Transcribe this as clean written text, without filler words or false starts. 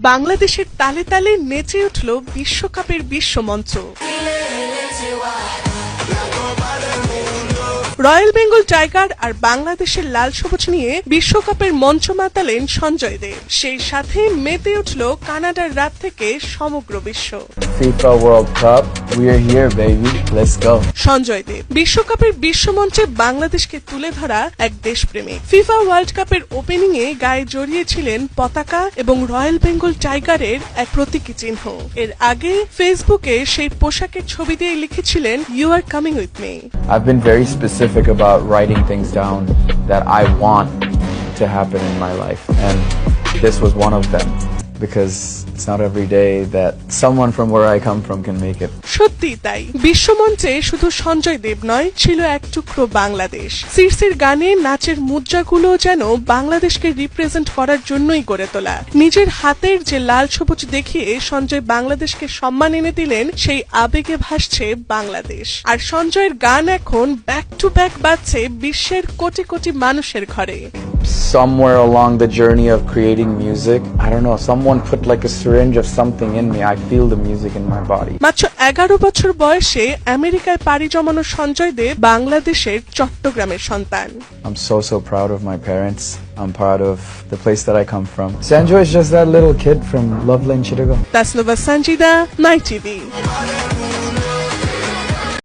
বাংলাদেশের তালে তালে নেচে উঠল বিশ্বকাপের বিশ্বমঞ্চ। রয়্যাল বেঙ্গল টাইগার আর বাংলাদেশের লাল সবুজ নিয়ে বিশ্বকাপের মঞ্চ মাতালেন সঞ্জয় দেব। সেই সাথে মেতে উঠল কানাডার রাত থেকে সমগ্র বিশ্ব। FIFA World Cup, we are here, baby. Let's go. Sanjay দেব বিশ্বকাপের বিশ্বমঞ্চে বাংলাদেশকে তুলে ধরা এক দেশপ্রেমিক। ফিফা ওয়ার্ল্ড কাপের ওপেনিং এ গায়ে জড়িয়েছিলেন পতাকা এবং রয়্যাল বেঙ্গল টাইগারের এক প্রতীকী চিহ্ন। এর আগে ফেসবুকে সেই পোশাকের ছবি দিয়ে লিখেছিলেন, "You are coming with me." I've been very specific about writing things down that I want to happen in my life, and this was one of them, because it's not every day that someone from where I come from can make it. সত্যি তাই, বিশ্বমঞ্চে শুধু সঞ্জয় দেব নয়, ছিল এক টুকরো বাংলাদেশ। সিরসির গানে নাচের মুদ্রাগুলো যেন বাংলাদেশকে রিপ্রেজেন্ট করার জন্যই গড়ে তোলা। নিজের হাতের যে লাল সবুজ দেখিয়ে সঞ্জয় বাংলাদেশকে সম্মান এনে দিলেন, সেই আবেগে ভাসছে বাংলাদেশ। আর সঞ্জয়ের গান এখন ব্যাক টু ব্যাক বাজছে বিশ্বের কোটি কোটি মানুষের ঘরে। Somewhere along the journey of creating music, I don't know, someone put like a syringe of something in me. I feel the music in my body. মাত্র 11 বছর বয়সে আমেরিকায় পাড়ি জমানো সঞ্জয় দেব বাংলাদেশের চট্টগ্রামের সন্তান। I'm so proud of my parents. I'm proud of the place that I come from. Sanjoy is just that little kid from Loveland, Chittagong. Tasnova Sanjida, Night TV.